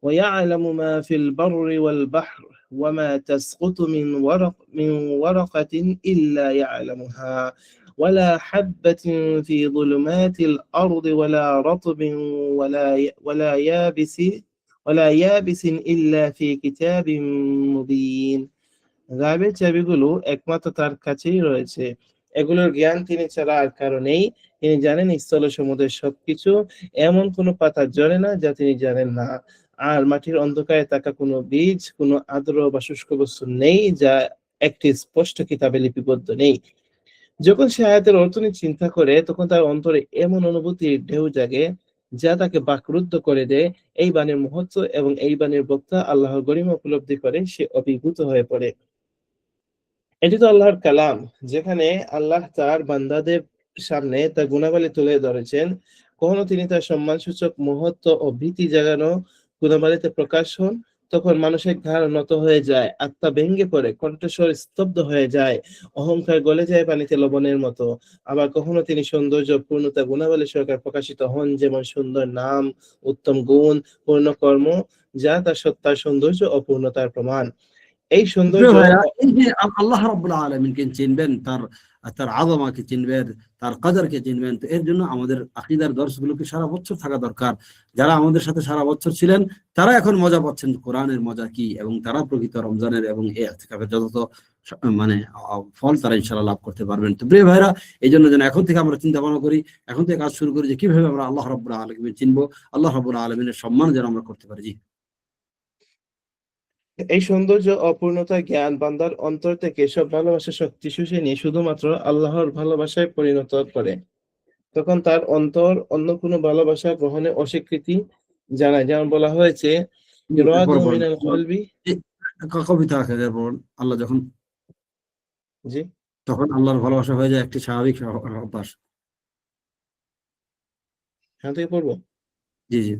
ويعلم ما في البر والبحر وما تسقط من ورقة إلا يعلمها ولا حبة في ظلمات الأرض ولا رطب ولا يابس إلا في كتاب مبين. গায়েবের চাবিগুলো একমাত্র তার কাছেই রয়েছে, এগুলোর জ্ঞান তিনি ছাড়া আর কারো নেই। তিনি জানেন স্থল সমুদ্রের সবকিছু, এমন কোনো পাতা জ্বলে না যা তিনি জানেন না, আর মাটির অন্ধকারে থাকা কোনো বীজ, কোনো আর্দ্র বা শুষ্ক বস্তু নেই যা একটি স্পষ্ট কিতাবে লিপিবদ্ধ নেই। যখন সে আয়াতের অর্থ নিয়ে চিন্তা করে, তখন তার অন্তরে এমন অনুভূতির ঢেউ জাগে যা তাকে বাকরুদ্ধ করে দেয়। এই বাণীর মহত্ব এবং এই বাণীর বক্তা আল্লাহর গরিমা উপলব্ধি করে সে অভিভূত হয়ে পড়ে। এটি তো আল্লাহর কালাম, যেখানে আল্লাহ তার বান্দাদের সামনে তার গুণাবলী তুলে ধরেছেন। কখনো তিনি তার সম্মানসূচক মুহূর্ত ও ভীতি জাগানো গুণাবলীতে প্রকাশ হন, তখন মানুষের ঘাড় নত হয়ে যায়, আত্মা ভেঙে পড়ে, কণ্ঠস্বর স্তব্ধ হয়ে যায়, অহংকার গলে যায় পানিতে লবণের মতো। আবার কখনো তিনি সৌন্দর্য পূর্ণতা গুণাবলী সহকারে প্রকাশিত হন, যেমন সুন্দর নাম, উত্তম গুণ, পূর্ণ কর্ম, যা তার সত্তার সৌন্দর্য ও পূর্ণতার প্রমাণ। এই সৌন্দর্য এই যে আল্লাহ রাব্বুল আলামিনকে চিনবেন, তার তার আযমাকে চিনবেন, তার কদরকে চিনবেন, তো এর জন্য আমাদের আকীদার দর্শগুলোকে সারা বছর থাকা দরকার। যারা আমাদের সাথে সারা বছর ছিলেন, তারা এখন মজা পাচ্ছেন কোরআনের মজা কি, এবং তারা প্রকৃত রমজানের এবং ইতিকাফের যথাযথ মানে ফল তারা ইনশাআল্লাহ লাভ করতে পারবেন। তো প্রিয় ভাইরা, এই জন্য যেন এখন থেকে আমরা চিন্তা ভাবনা করি, এখন থেকে কাজ শুরু করি যে কিভাবে আমরা আল্লাহ রাব্বুল আলামিনকে চিনবো, আল্লাহ রাব্বুল আলামিনের সম্মান যেন আমরা করতে পারি। জি। এই সৌন্দর্য অপূর্ণতা জ্ঞান বান্দার অন্তর থেকে সব ভালোবাসার শক্তি শুষে নিয়ে শুধুমাত্র আল্লাহর ভালোবাসায় পরিণত করে। তখন তার অন্তর অন্য কোনো ভালোবাসা গ্রহণে অস্বীকৃতি জানায়। যেমন বলা হয়েছে, মিনাল কলবি। কবিতা আকারে বলুন, আল্লাহ যখন, জি, তখন আল্লাহর ভালোবাসা হয়ে যায় একটি স্বাভাবিক অভ্যাস। হ্যাঁ থেকে পড়বো। জি জি।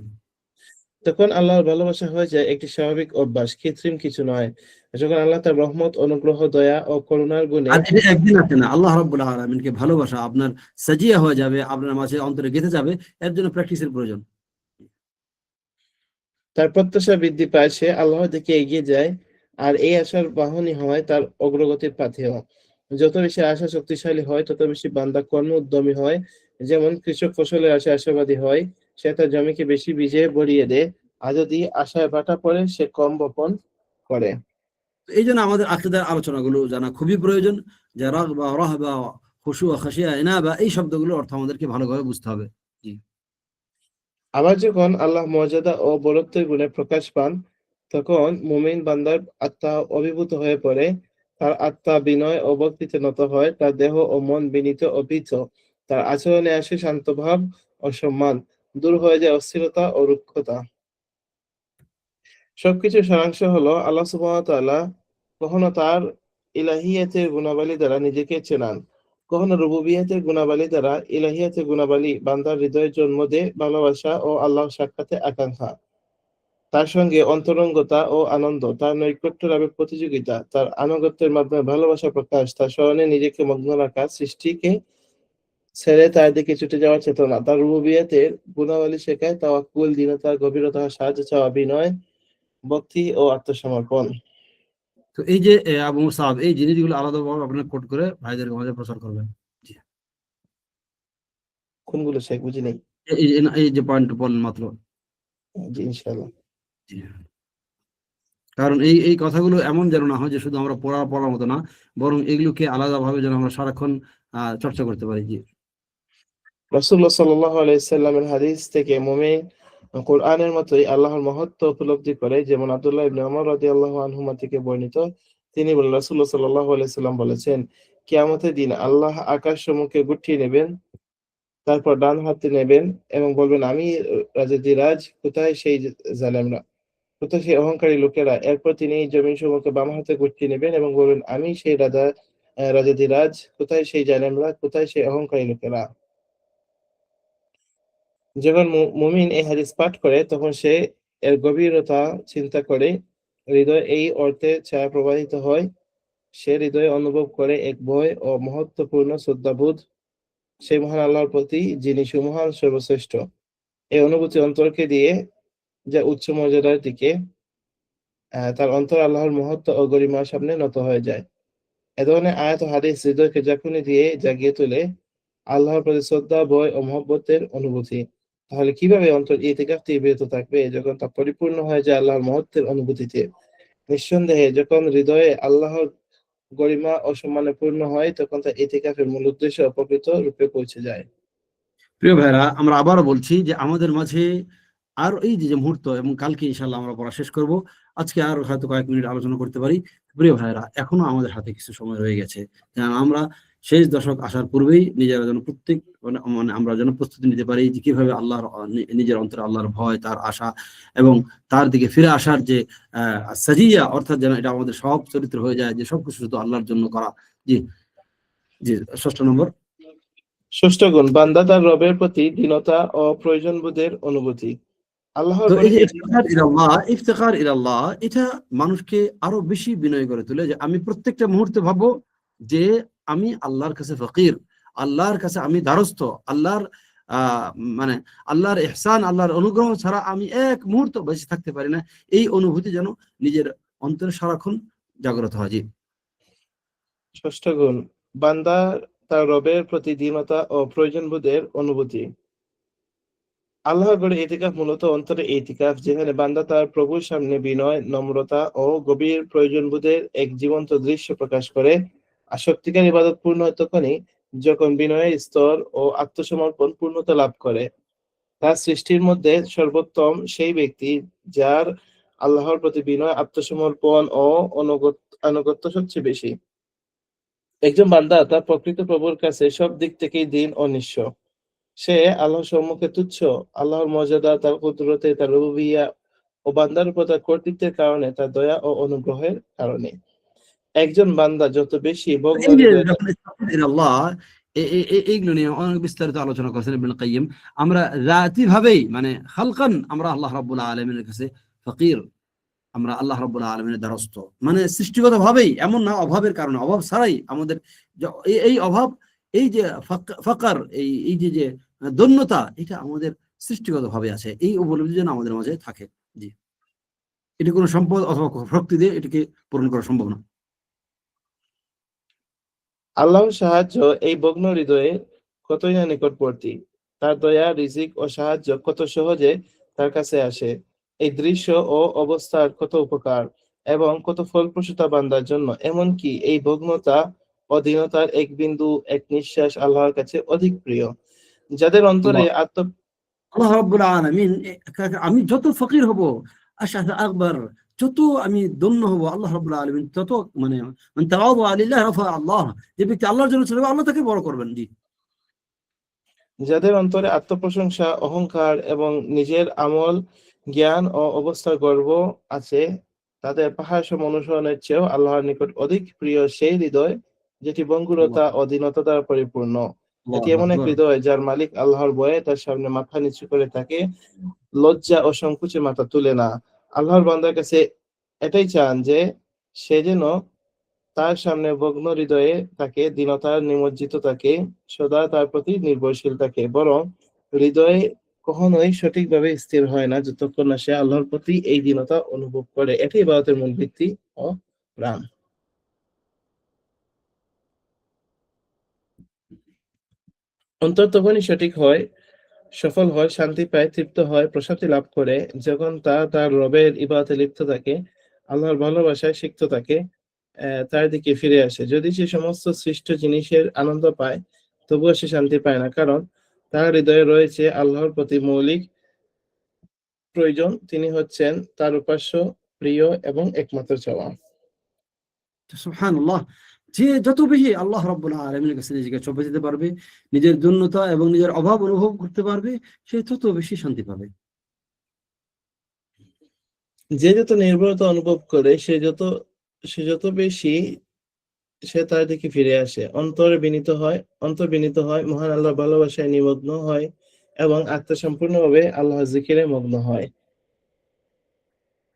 তখন আল্লাহর ভালোবাসা হয়ে যায় একটি স্বাভাবিক অভ্যাস, কৃত্রিম কিছু নয়। যখন আল্লাহ তার রহমত, অনুগ্রহ, দয়া ও করুণার গুণে, আর এটা একদিন আসে না। আল্লাহ রাব্বুল আলামিনকে ভালোবাসা আপনার সাজিয়া হয়ে যাবে, আপনার মাঝে অন্তরে গেঁথে যাবে, এর জন্য প্র্যাকটিসের প্রয়োজন। তার প্রত্যাশা বৃদ্ধি পায়, সে আল্লাহর দিকে এগিয়ে যায়, আর এই আশার বাহনই হয় তার অগ্রগতির পাথেয়। যত বেশি আশা শক্তিশালী হয়, তত বেশি বান্দা কর্ম উদ্যমী হয়। যেমন কৃষক ফসলের আশায় আশাবাদী হয়, সে তার জমিকে বেশি বীজে ভরিয়ে দেয়, আর যদি আশায় ভাটা পড়ে সে কম বপন করে। এই জন্য আমাদের আকীদার আলোচনাগুলো জানা খুবই প্রয়োজন। যে রাগবা, রাহবা, খুশু, খাশিয়া, ইনাবা, এই শব্দগুলোর অর্থ আমাদেরকে ভালোভাবে বুঝতে হবে। জি। আবার যখন আল্লাহ মর্যাদা ও বরত্বের গুণে প্রকাশ পান, তখন মুমিন বান্দার আত্মা অভিভূত হয়ে পড়ে, তার আত্মা বিনয় ও ভক্তিতে নত হয়, তার দেহ ও মন বিনীত ও ভীত, তার আচরণে আসে শান্ত ভাব ও সম্মান, দূর হয়ে যায় অস্থিরতা ও রুক্ষতা। সবকিছুর সারাংশ হলো আল্লাহ সুবহানাহু ওয়া তাআলা কখনো তার ইলাহিয়াতের গুণাবলী দ্বারা নিজেকে চেনান, কখনো রুবুবিয়াতের গুণাবলী দ্বারা ইলাহিয়াতের গুণাবলী বান্দার হৃদয়ে জন্ম দেয় ভালোবাসা ও আল্লাহর সাক্ষাতে আকাঙ্ক্ষা। তার সঙ্গে অন্তরঙ্গতা ও আনন্দ, তার নৈকট্য লাভের প্রতিযোগিতা, তার আনুগত্যের মাধ্যমে ভালোবাসা প্রকাশ, তার স্মরণে নিজেকে মগ্ন রাখা, সৃষ্টিকে ছেড়ে তার দিকে ছুটে যাওয়ার চেতনা। তার রুবুবিয়াতের গুণাবলী শেখায় তাওয়াক্কুল, দীনতা, গভীরতা, সাহায্য চাওয়া, বিনয়, ভক্তি ও আত্মসমর্পণ। তো এই যে আবু মুসাব, এই জিনিসগুলো আলাদাভাবে আপনার কোট করে ভাইদের মাঝে প্রচার করবেন। জি। কোনগুলো শেখ বুঝি নেই? এই যে পয়েন্ট বললেন মাত্র। জি, ইনশাআল্লাহ। জি। কারণ এই এই কথাগুলো এমন যেন না হয় যে শুধু আমরা পড়ার মতো না, বরং এগুলোকে আলাদাভাবে যেন আমরা সারাক্ষণ চর্চা করতে পারি। জি। রাসূলুল্লাহ সাল্লাল্লাহু আলাইহি সাল্লামের হাদিস থেকে মুমিন কোরআনের মতোই আল্লাহর মহত্ব উপলব্ধি করে। যেমন আব্দুল্লাহ ইবনে ওমর রাদিয়াল্লাহু আনহুমা থেকে বর্ণিত, তিনি বলেন, রাসূলুল্লাহ সাল্লাল্লাহু আলাইহি সাল্লাম বলেছেন, কিয়ামতের দিন আল্লাহ আকাশ সমূহকে গুটিয়ে নেবেন, তারপর ডান হাতে নেবেন এবং বলবেন, আমি রাজাধিরাজ, কোথায় সেই জালেমরা, কোথায় সেই অহংকারী লোকেরা। এরপর তিনি জমিন সমূহকে বাম হাতে গুটিয়ে নেবেন এবং বলবেন, আমি সেই রাজাধিরাজ, কোথায় সেই জালেমরা, কোথায় সেই অহংকারী লোকেরা। যখন মুমিন এই হাদিস পাঠ করে তখন সে এর গভীরতা চিন্তা করে, হৃদয়ে এই অর্থে ছায়া প্রবাহিত হয়। সে হৃদয়ে অনুভব করে এক ভয় ও মহত্বপূর্ণ শ্রদ্ধাবোধ সেই মহান আল্লাহর প্রতি, যিনি সুমহান সর্বশ্রেষ্ঠ। এই অনুভূতি অন্তরকে দিয়ে যা উচ্চ মর্যাদার দিকে, তার অন্তর আল্লাহর মহত্ব ও গরিমার সামনে নত হয়ে যায়। এ ধরনের আয়াত ও হাদিস হৃদয়কে ঝাঁকুনি দিয়ে জাগিয়ে তোলে আল্লাহর প্রতি শ্রদ্ধা, ভয় ও মহব্বতের অনুভূতি। তাহলে কিভাবে অন্তর ইতিকাফ থেকে বিরত থাকবে যখন তা পরিপূর্ণ হয়ে যায় আল্লাহর মহত্বের অনুভূতিতে? নিঃসন্দেহে যখন হৃদয়ে আল্লাহর গরিমা ও সম্মানে পূর্ণ হয় তখন তা ইতিকাফের মূল উদ্দেশ্য প্রকৃত রূপে পৌঁছে যায়। প্রিয় ভাইরা, আমরা আবারও বলছি যে আমাদের মাঝে আর এই যে মুহূর্ত, এবং কালকে ইনশাল্লাহ আমরা পড়া শেষ করব, আজকে আর হয়তো কয়েক মিনিট আলোচনা করতে পারি। প্রিয় ভাইরা, এখনো আমাদের হাতে কিছু সময় রয়ে গেছে, কারণ আমরা শেষ দশক আসার পূর্বেই নিজেরা যেন প্রত্যেক মানে আমরা যেন প্রস্তুতি নিতে পারি যে কিভাবে আল্লাহর নিজের অন্তরে আল্লাহর ভয়, তার আশা এবং তার দিকে ফিরে আসার যে সাজিয়া, অর্থাৎ যেন এটা আমাদের সব চরিত্র হয়ে যায় যে সবকিছু শুধু আল্লাহর জন্য করা। জি জি, 6 নম্বর। ষষ্ঠ গুণ, বান্দা তার রবের প্রতি দীনতা ও প্রয়োজনবোধের অনুভূতি। আল্লাহর তো উপরে এই যে ইফতেখার ইলাল্লাহ, এটা মানুষকে আরো বেশি বিনয় করে তোলে, যে আমি প্রত্যেকটা মুহূর্তে ভাববো যে আমি আল্লাহর কাছে ফকির, আল্লাহর কাছে আমি দ্বারস্থ, আল্লাহর মানে আল্লাহর ইহসান, আল্লাহর অনুগ্রহ ছাড়া আমি এক মুহূর্ত বেঁচে থাকতে পারি না। এই অনুভূতি যেন নিজের অন্তরে সারাক্ষণ জাগ্রত হয়। জি। ষষ্ঠ গুণ, বান্দা তার রবের প্রতি দীনতা ও প্রয়োজনবোধের অনুভূতি। আল্লাহর ঘরে ইতিকাফ মূলত অন্তরে ইতিকাফ, যেখানে বান্দা তার প্রভুর সামনে বিনয়, নম্রতা ও গভীর প্রয়োজনবোধের এক জীবন্ত দৃশ্য প্রকাশ করে। আর সত্যিকার ইবাদত পূর্ণ হয় তখনই যখন বিনয়ের স্তর ও আত্মসমর্পণ পূর্ণতা লাভ করে। তার সৃষ্টির মধ্যে সর্বোত্তম সেই ব্যক্তি যার আল্লাহর প্রতি বিনয়, আত্মসমর্পণ ও আনুগত্য সবচেয়ে বেশি। একজন বান্দা তার প্রকৃত প্রভুর কাছে সব দিক থেকেই দীন ও নিঃস্ব। সে আল্লাহর সম্মুখে তুচ্ছ। আল্লাহর মর্যাদা, তার কুদরতে, তার রুবুবিয়্যাহ ও বান্দার উপর তার কর্তৃত্বের কারণে, তার দয়া ও অনুগ্রহের কারণে। একজন বান্দা যত বেশি ভগ্ন এই যে হৃদয় যখন ইফতেখার ইলাল্লাহ, এইগুলো নিয়ে অনেক বিস্তারিত আলোচনা করেছেন ইবনুল কাইয়্যিম। আমরা জাতি ভাবেই মানে খালকান আমরা আল্লাহ রাব্বুল আলামিনের কাছে ফকির, আমরা আল্লাহ রাব্বুল আলামিনের দ্বারস্থ, মানে সৃষ্টিগত ভাবেই, এমন না অভাবের কারণে, অভাব ছাড়াই আমাদের এই অভাব, এই যে ফাকার, এই যে যে দন্যতা, এটা আমাদের সৃষ্টিগত ভাবে আছে। এই উপলব্ধি যেন আমাদের মাঝে থাকে। জি, এটি কোনো সম্পদ অথবা শক্তি দিয়ে এটিকে পূরণ করা সম্ভব না। আল্লাহর সাহায্য এই ভগ্ন হৃদয়ে কতই না নিকটবর্তী। তার দয়া, রিজিক ও সাহায্য কত সহজে তার কাছে আসে। এই দৃশ্য ও অবস্থার কত উপকার এবং কত ফলপ্রসূতা বান্দার জন্য। এমনকি এই ভগ্নতা ও দীনতার এক বিন্দু, এক নিঃশ্বাস আল্লাহর কাছে অধিক প্রিয়। যাদের অন্তরে আল্লাহ রাব্বুল আলামিন, আমি যত ফকির হব, আশআথ আকবার, যত আমি দন্য হব, আল্লাহ রাব্বুল আলামিন তত মানে মান তাওয়াদা লিল্লাহ রাফা আল্লাহ, যে ব্যক্তি আল্লাহর জন্য চলবে আল্লাহ তাকে বড় করবেন। জি। যাদের অন্তরে আত্মপ্রশংসা, অহংকার এবং নিজের আমল, জ্ঞান ও অবস্থার গর্ব আছে, তাদের পাহাড় সম অনুসরণের চেয়েও আল্লাহর নিকট অধিক প্রিয় সেই হৃদয় যেটি বঙ্গুরতা ও দীনতা দ্বারা পরিপূর্ণ। এটি আল্লাহু এমন এক আকবার। হৃদয় যার মালিক আল্লাহর ভয়ে তার সামনে মাথা নিচু করে থাকে, লজ্জা ও সংকোচে মাথা তুলে না। আল্লাহর বান্দার কাছে এটাই চান যে সে যেন তার সামনে ভগ্ন হৃদয়ে থাকে, দীনতার নিমজ্জিত থাকে, সদা তার প্রতি নির্ভরশীল থাকে। বরং হৃদয়ে কখনোই সঠিকভাবে স্থির হয় না যতক্ষণ না সে আল্লাহর প্রতি এই দীনতা অনুভব করে। এটাই ইবাদতের মূল ভিত্তি ও প্রাণ। অন্তর তখনই সঠিক হয়, সফল হয়, শান্তি পায়, তৃপ্ত হয়, প্রশান্তি লাভ করে যখন তার রবের ইবাদতে লিপ্ত থাকে, আল্লাহর ভালোবাসায় সিক্ত থাকে, তার দিকে ফিরে আসে। যদি সে সমস্ত সৃষ্ট জিনিসের আনন্দ পায় তবুও সে শান্তি পায় না, কারণ তার হৃদয়ে রয়েছে আল্লাহর প্রতি মৌলিক প্রয়োজন। তিনি হচ্ছেন তার উপাস্য, প্রিয় এবং একমাত্র চাওয়া। সুবহানাল্লাহ, যে যত বেশি আল্লাহ রাব্বুল আলামিনের কাছে নিজেকে চোপে দিতে পারবে, নিজের জন্যতা এবং নিজের অভাব অনুভব করতে পারবে, সে তত বেশি শান্তি পাবে। যে যত নির্ভরতা অনুভব করে সে যত বেশি সে তার দিকে ফিরে আসে, অন্তর বিনীত হয়, মহান আল্লাহর ভালোবাসায় নিমগ্ন হয় এবং আত্মা সম্পূর্ণভাবে আল্লাহর জিকিরে মগ্ন হয়।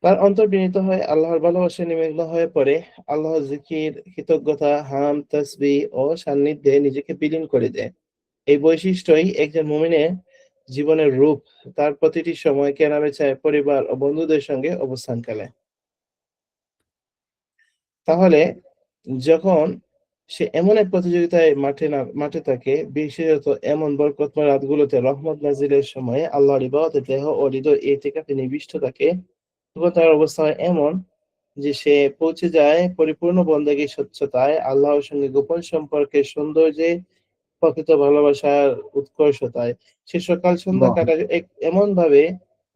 তার অন্তর বিনীত হয়, আল্লাহর ভালোবাসায় নিমগ্ন হয়ে পড়ে, আল্লাহর জিকির, কৃতজ্ঞতা, হামদ, তাসবিহ ও সান্নিধ্যে নিজেকে বিলীন করে দেয়। এই বৈশিষ্ট্যই একজন মুমিনের জীবনের রূপ। তার প্রতিটি সময় কেনাবেচায় পরিবার ও বন্ধুদের সঙ্গে অবস্থানকালে। তাহলে যখন সে এমন এক প্রতিযোগিতায় মাঠে থাকে, বিশেষত এমন বরকতময় রাতগুলোতে রহমত নাজিলের সময়ে আল্লাহর ইবাদতে দেহ ও হৃদয় ইতিকাফে নিবিষ্ট থাকে, তখন তার অবস্থা হয় এমন যে সে পৌঁছে যায় পরিপূর্ণ বন্দেগীর স্বচ্ছতায়, আল্লাহর সঙ্গে গোপন সম্পর্কের সৌন্দর্যে, প্রকৃত ভালোবাসার উৎকর্ষতায়। সে সকাল সন্ধ্যা আল্লাহ কাটায় এমন ভাবে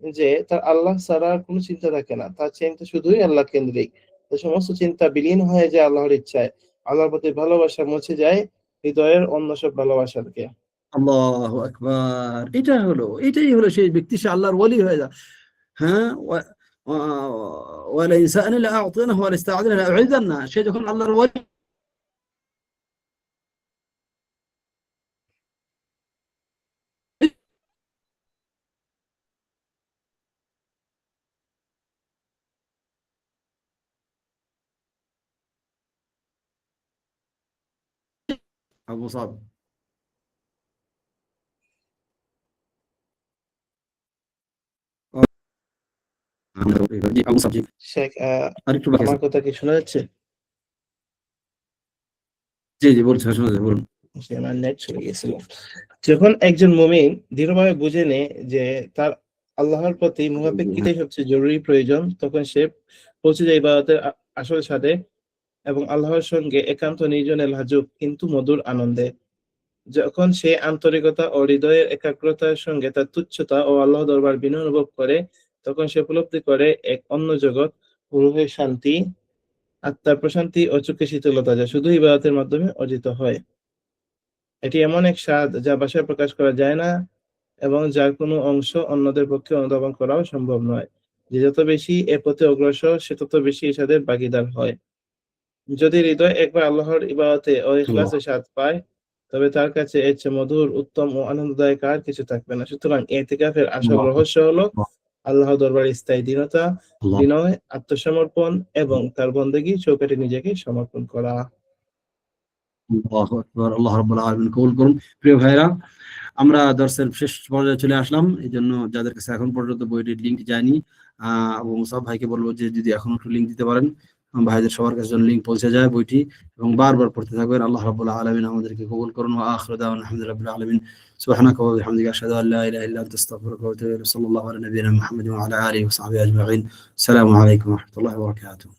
যে তার আল্লাহ ছাড়া আর কোনো চিন্তা থাকে না। তার চিন্তা শুধুই আল্লাহ কেন্দ্রিক। তার সমস্ত চিন্তা বিলীন হয়ে যায় আল্লাহর ইচ্ছায়। আল্লাহর প্রতি ভালোবাসা মুছে যায় হৃদয়ের অন্য সব ভালোবাসাকে। আল্লাহু আকবার, এটাই হলো সেই ব্যক্তি, সে আল্লাহর ওলি হয়ে যায়। হ্যাঁ, ওয়ালা ইনসান লা আ'তিনাহু ওয়া লাস্তা'যিনা লা উ'ইযান্না, সে যখন আল্লাহর ওলি। আবু সাদ, জি আবু সাদ, জি শেখ, আরেকটু বাকি আমার আছে। কথা কি শোনা যাচ্ছে? জি জি বলছি, শোনা যায়, বলুন। আমার নেট চলে গেছিল। যখন একজন মুমিন দৃঢ়ভাবে বুঝে নেয় যে তার আল্লাহর প্রতি মুখাপেক্ষিতাই সবচেয়ে জরুরি প্রয়োজন, তখন সে পৌঁছে যায় ইবাদতের আসল স্বাদে এবং আল্লাহর সঙ্গে একান্ত নির্জনে লাজুক কিন্তু মধুর আনন্দে। যখন সে আন্তরিকতা ও হৃদয়ের একাগ্রতার সঙ্গে তার তুচ্ছতা ও আল্লাহ দরবার বিনয় অনুভব করে, তখন সে উপলব্ধি করে এক অন্য জগৎ, রূহের শান্তি, আত্মার প্রশান্তি ও চোখের শীতলতা, যা শুধু ইবাদতের মাধ্যমে অর্জিত হয়। এটি এমন এক স্বাদ যা ভাষায় প্রকাশ করা যায় না এবং যার কোনো অংশ অন্যদের পক্ষে অনুধাবন করাও সম্ভব নয়। যে যত বেশি এ পথে অগ্রসর, সে তত বেশি এই স্বাদের ভাগীদার হয়। যদি হৃদয় একবার আল্লাহর ইবাদতে ও আল্লাহ ইখলাসে স্বাদ পায়, তবে তার কাছে এর চেয়ে মধুর, উত্তম ও আনন্দদায়ক আর কিছু থাকবে না। সুতরাং ইতিকাফের আসল আল্লাহ রহস্য হলো আল্লাহ দরবারে স্থায়ী দীনতা, আল্লাহ বিনয়, আত্মসমর্পণ এবং তার বন্দেগী চৌকাঠে নিজেকে সমর্পণ করা। আল্লাহু আকবার, আল্লাহ রাব্বুল আলামিন কবুল করুন। প্রিয় ভাইরা, আমরা দর্সের শেষ পর্যায়ে চলে আসলাম। এই জন্য যাদের কাছে এখন পর্যন্ত বইটির লিঙ্ক যায়নি, আবু মুসাব ভাইকে বলবো যে যদি এখন একটু লিঙ্ক দিতে পারেন, ভাইদের সবার কাছে যেন লিঙ্ক পৌঁছে যায় বইটি, এবং বারবার পড়তে থাকবেন। আল্লাহ রাব্বুল আলামিন আমাদেরকে কবুল করুন। ওয়া আখিরু দাওয়ানা আলহামদুলিল্লাহি রাব্বিল আলামিন। সুবহানাকা ওয়া বিহামদিকা আশহাদু আল্লা ইলাহা ইল্লা আনতা আস্তাগফিরুকা ওয়া আতুবু ইলাইক। সাল্লাল্লাহু আলা নাবিয়িনা মুহাম্মাদিন ওয়া আলা আলিহি ওয়া সাহবিহি আজমাইন। আসসালামু আলাইকুম ওয়া রাহমাতুল্লাহি ওয়া বারাকাতুহু।